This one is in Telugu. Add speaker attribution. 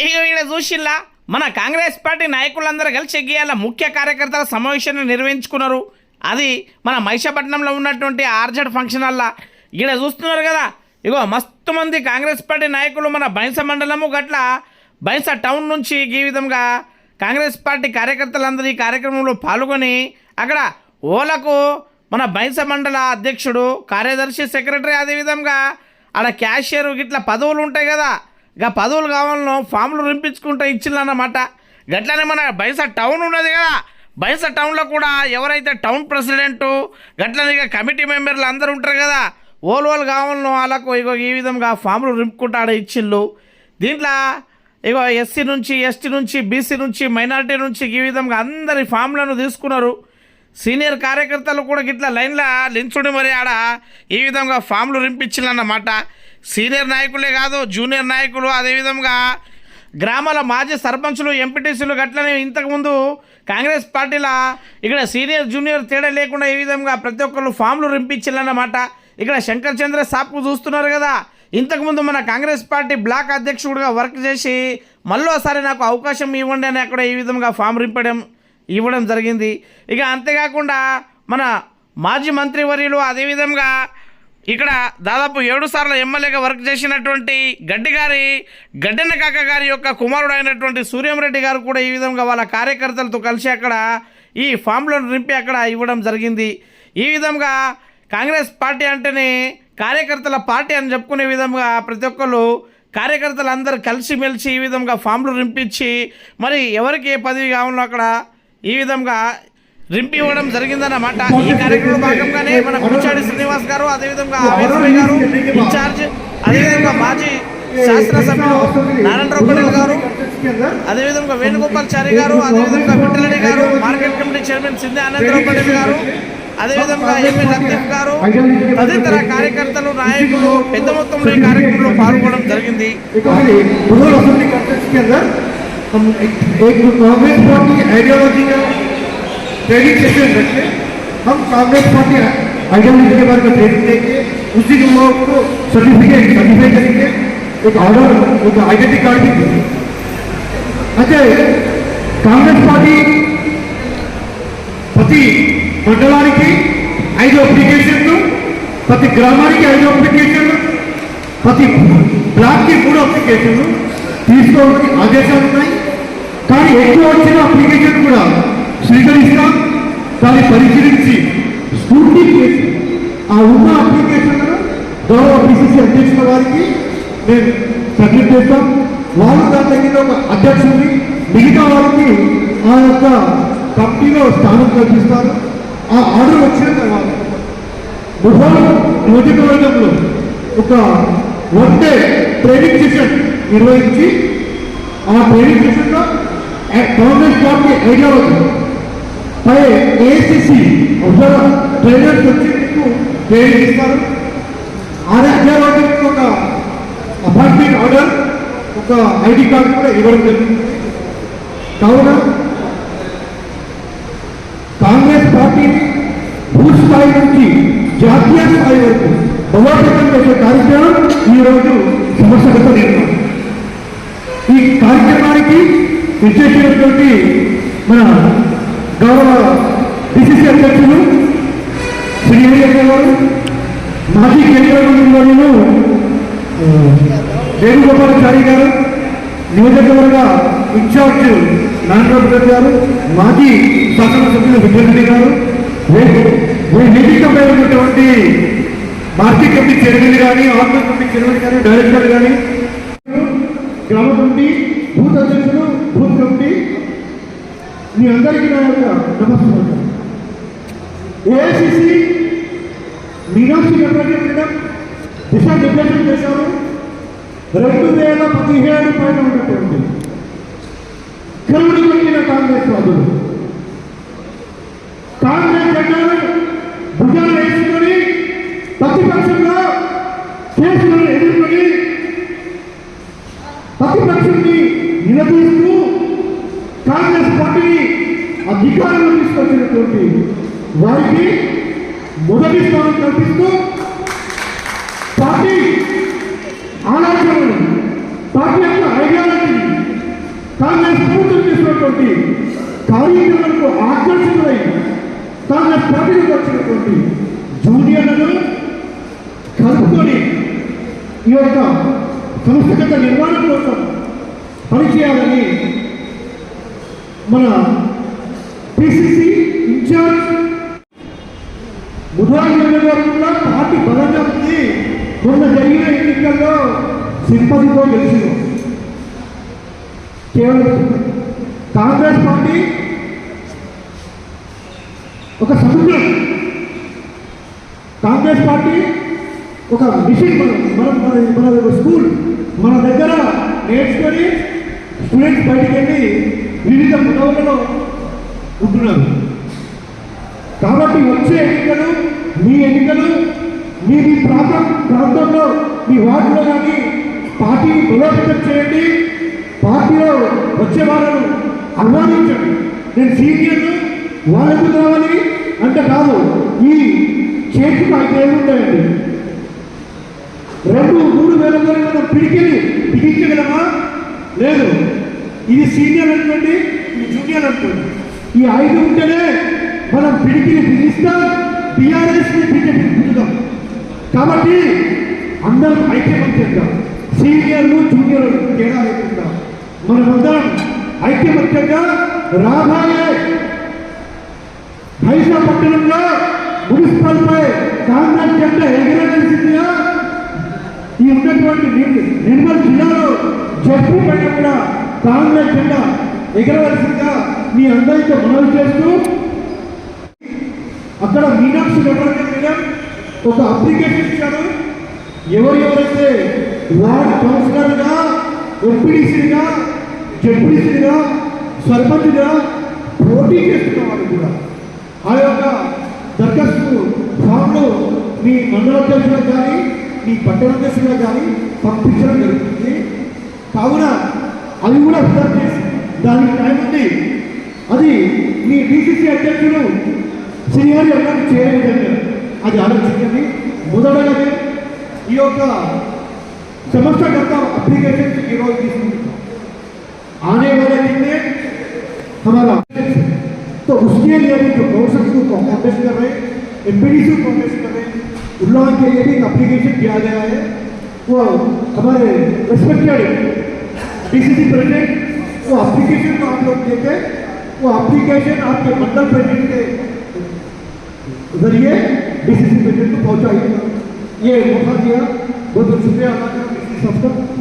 Speaker 1: ఇక వీళ్ళ చూసిల్లా మన కాంగ్రెస్ పార్టీ నాయకులందరూ కలిసి ఇవాళ ముఖ్య కార్యకర్తల సమావేశాన్ని నిర్వహించుకున్నారు. అది మన మహిషాపట్నంలో ఉన్నటువంటి ఆర్జెడ్ ఫంక్షన్ హాల్లో. ఇక్కడ చూస్తున్నారు కదా, ఇగో మస్తు మంది కాంగ్రెస్ పార్టీ నాయకులు మన బైంస మండలము గట్ల బైంస టౌన్ నుంచి ఈ విధంగా కాంగ్రెస్ పార్టీ కార్యకర్తలందరూ ఈ కార్యక్రమంలో పాల్గొని అక్కడ ఓలకు మన బైంస మండల అధ్యక్షుడు, కార్యదర్శి, సెక్రటరీ, అదేవిధంగా ఆడ క్యాషియర్ గిట్లా పదవులు ఉంటాయి కదా, ఇక పదవులు కావాలను ఫామ్లు రింపించుకుంటూ ఇచ్చిందన్నమాట. గట్లనే మన బైంస టౌన్ ఉన్నది కదా, బైంస టౌన్లో కూడా ఎవరైతే టౌన్ ప్రెసిడెంటు గట్లనే ఇక కమిటీ మెంబర్లు అందరూ ఉంటారు కదా, ఓలు కావాలను వాళ్ళకు ఇగో ఈ విధంగా ఫామ్లు రింపుకుంటూ ఆడ ఇచ్చిళ్ళు. దీంట్లో ఇగో ఎస్సీ నుంచి, ఎస్టీ నుంచి, బీసీ నుంచి, మైనారిటీ నుంచి ఈ విధంగా అందరి ఫామ్లను తీసుకున్నారు. సీనియర్ కార్యకర్తలు కూడా గిట్లా లైన్లో లించుడి మరి ఆడ ఈ విధంగా ఫామ్లు రింపించిందన్నమాట. సీనియర్ నాయకులే కాదు, జూనియర్ నాయకులు, అదేవిధంగా గ్రామాల మాజీ సర్పంచులు, ఎంపీటీసీలు గట్లనే ఇంతకుముందు కాంగ్రెస్ పార్టీలో ఇక్కడ సీనియర్ జూనియర్ తేడా లేకుండా ఈ విధంగా ప్రతి ఒక్కళ్ళు ఫామ్లు రింపించాలన్నమాట. ఇక్కడ శంకర్ చంద్ర సాప్కు చూస్తున్నారు కదా, ఇంతకుముందు మన కాంగ్రెస్ పార్టీ బ్లాక్ అధ్యక్షుడిగా వర్క్ చేసి మళ్ళోసారి నాకు అవకాశం ఇవ్వండి అని అక్కడ ఈ విధంగా ఫామ్ ఇవ్వడం జరిగింది. ఇక అంతేకాకుండా మన మాజీ మంత్రివర్యులు, అదేవిధంగా ఇక్కడ దాదాపు 7 సార్లు ఎమ్మెల్యేగా వర్క్ చేసినటువంటి గడ్డన్న కాక గారి యొక్క కుమారుడు అయినటువంటి సూర్యంరెడ్డి గారు కూడా ఈ విధంగా వాళ్ళ కార్యకర్తలతో కలిసి అక్కడ ఈ ఫామ్లను నింపి అక్కడ ఇవ్వడం జరిగింది. ఈ విధంగా కాంగ్రెస్ పార్టీ అంటేనే కార్యకర్తల పార్టీ అని చెప్పుకునే విధంగా ప్రతి ఒక్కళ్ళు కార్యకర్తలు అందరూ కలిసిమెలిసి ఈ విధంగా ఫామ్లు రింపించి మరి ఎవరికి ఏ పదవి కావాలో అక్కడ ఈ విధంగా రింపి ఇవ్వడం జరిగిందన్నమాట. ఈ కార్యక్రమంలో భాగంగానే మన ముచ్చాడి శ్రీనివాస్ గారు, అదేవిధంగా ఆవేశమయ్య గారు ఇన్ఛార్జ్, అదేవిధంగా మాజీ శాసనసభ్యులు నారాయణరావు పటేల్ గారు, అదేవిధంగా వేణుగోపాల్చారి గారు, అదేవిధంగా విఠలరెడ్డి గారు, market committee chairman Scindia Anandarao Patel గారు, అదేవిధంగా ఎంపీ లతీఫ్ గారు, తదితర కార్యకర్తలు, నాయకులు పెద్ద మొత్తంలో ఈ కార్యక్రమంలో పాల్గొనడం జరిగింది.
Speaker 2: ट्रेनिंग सेशन रखे, हम कांग्रेस पार्टी आइडियोलॉजी के बारे में ट्रेनिंग देंगे, उसी के लोगों को सर्टिफाई करेंगे, एक ऑर्डर, एक आइडेंटिटी कार्ड भी देंगे. अच्छा, कांग्रेस पार्टी प्रति मंडलानिकी 5 అప్లికేషన్లు, ప్రతి గ్రామానికి 5 అప్లికేషన్లు, ప్రతి బ్లాక్కి 3 అప్లికేషన్లు తీసుకోవడానికి ఆదేశాలు ఉన్నాయి. కానీ ఎక్కువ వచ్చిన అప్లికేషన్ కూడా స్వీకరిస్తాం, దాన్ని పరిశీలించి స్క్రూటినీ చేసి ఆ ఉన్న అప్లికేషన్లను గౌరవ పిసిసి అధ్యక్షుల వారికి మేము సబ్మిట్ చేస్తాం. వాళ్ళు దాని దగ్గర ఒక అధ్యక్షుడిని, మిగతా వారికి ఆ యొక్క కమిటీలో స్థానం కల్పిస్తారు. ఆ ఆర్డర్ వచ్చిన తర్వాత ముహోల్ నియోజకవర్గంలో ఒక 1 డే ట్రైనింగ్ సెషన్ నిర్వహించి ఆ ట్రైనింగ్ సెషన్లో కాంగ్రెస్ పార్టీ ఐడియాలజీ పై ఏఐసిసి ట్రైనర్స్ వచ్చి మీకు ట్రైనింగ్ ఇస్తారు. ఆ ఐడియాలజీకి ఒక అపాయింట్మెంట్ ఆర్డర్, ఒక ఐడి కార్డు కూడా ఇవ్వడం జరుగుతుంది. కావున కాంగ్రెస్ పార్టీని బూత్ స్థాయి నుంచి జాతీయ స్థాయి వరకు బలోపేతం చేసే కార్యక్రమం ఈరోజు సమస్యలతో నిర్మాణం. ఈ కార్యక్రమానికి విచ్చేసినటువంటి మన గౌరవ పిసిసి అధ్యక్షులు శ్రీ గారు, మాజీ కేంద్ర మంత్రులు వేణుగోపాలాచారి గారు, నియోజకవర్గ ఇన్ఛార్జ్ నారాయణరావు గారు, మాజీ శాసనసభ్యులు విఠలరెడ్డి గారు, వేదికపై ఉన్నటువంటి మార్కెట్ కమిటీ చైర్మన్ కానీ, ఆర్గనైజ్ కమిటీ చైర్మన్ కానీ, డైరెక్టర్ కానీ, గ్రామ కమిటీ, బూత్ అధ్యక్షులు, బూత్ కమిటీ, మీ అందరికీ నా యొక్క నమస్కారం. ఏఐసిసి మీనాక్షి నగరం దిశానిర్దేశం చేశారు. 2017 పైన ఉన్నటువంటి కరుడు కలిగిన కాంగ్రెస్ వాదులు కాంగ్రెస్ జెండాను భుజాలు వేసుకొని ప్రతిపక్షంలో కేసులను ఎదుర్కొని ప్రతిపక్షాన్ని నిలదీస్తూ కాంగ్రెస్ పార్టీని అధికారంలో తీసుకొచ్చినటువంటి వారికి మొదటి స్థానం కల్పిస్తూ పార్టీ ఆలోచనలు, పార్టీ యొక్క ఐడియాలజీ కాంగ్రెస్ ప్రభుత్వం చేసినటువంటి కార్యక్రమాలకు ఆకర్షితులై కాంగ్రెస్ పార్టీకి వచ్చినటువంటి జూనియర్లను కలుపుకొని ఈ యొక్క సంస్థగత నిర్మాణం కోసం పనిచేయాలని మన పిసిసి ఇన్ఛార్జ్ ముధాయి నియోజకవర్గంలో పార్టీ బలంగా ఉంది. మొన్న జరిగిన ఎన్నికల్లో సింపతితో గెలిచింది. కేవలం కాంగ్రెస్ పార్టీ ఒక సముద్రం, కాంగ్రెస్ పార్టీ ఒక మిషన్. మన స్కూల్ మన దగ్గర నేర్చుకొని స్టూడెంట్స్ బయటికి వెళ్ళి వివిధ పదవులలో ఉంటున్నారు. కాబట్టి వచ్చే ఎన్నికలు మీ ఎన్నికలు మీ ప్రాంతంలో మీ వార్డులో కానీ పార్టీని బలోపేతం చేయండి. పార్టీలో వచ్చే వాళ్ళను ఆహ్వానించండి. నేను సీనియర్లు వాళ్ళకు కావాలి అంటే కాదు. ఈ చేతికి 5 ఏళ్ళు ఉంటాయండి. 2-3 వేలతో మనం బిగించగలమా? లేదు. ఇది సీనియర్ అనుకోండి, ఇది జూనియర్ అనుకోండి. ఈ 5 ఉంటేనే మనం పిడికిని బిగిస్తాం, టీఆర్ఎస్ని బిగించుతాం. కాబట్టి అందరం ఐక్యమత్యంగా సీనియర్లు జూనియర్లు తేడా లేకుండా మనమందరం ఐక్యమత్యంగా రాబోయే హైదరాబాద్ పట్టణంలో మున్సిపల్ పై కాంగ్రెస్ జెండా ఎగరవలసిందిగా ఈ ఉన్నటువంటి నిర్మల్ జిల్లాలో జడ్పీ పైన కూడా కాంగ్రెస్ జెండా ఎగరవలసిందిగా మీ అందరితో మనవి చేస్తూ, అక్కడ మీనాక్షి నటరాజన్ మేడం ఒక అప్లికేషన్ ఇచ్చారు. ఎవరైతే వార్డ్ కౌన్సిలర్గా, ఎంపీడీసీగా, జడ్పీడీసీగా, సర్పంచ్గా పోటీ చేస్తున్న వాళ్ళు కూడా ఆ యొక్క దరఖాస్తు ఫామ్లో మీ మండల అధ్యక్షులకు కానీ మీ పట్టణ అధ్యక్షులకు కానీ పంపించడం జరుగుతుంది. కావున అవి కూడా ఫిలప్ చేసి దానికి టైం ఉంది. అది మీ డిసిసి అధ్యక్షులు సీనియర్ ఎవరికి చేరే విధంగా అది ఆలోచించండి. మొదటగా ఈ యొక్క సమస్యగత अप्लीकेशन की रोल आने वाले दिन में हमारा तो उसके लिए भी जो काउंसिल को कॉन्टेस्ट कर रहे हैं, एमपीडीसी को कॉन्टेस्ट कर रहे हैं, उन लोगों के लिए भी एक एप्लीकेशन दिया गया है. वो हमारे रेस्पेक्टेड डीसीसी प्रेसिडेंट वो एप्लीकेशन को आप लोग देते, वो एप्लीकेशन आपके मंडल प्रेसिडेंट के जरिए डीसीसी प्रेसिडेंट को पहुंचाइएगा. ये मौका दिया, बहुत बहुत शुक्रिया अदा करूँ डीसीसी साहब का.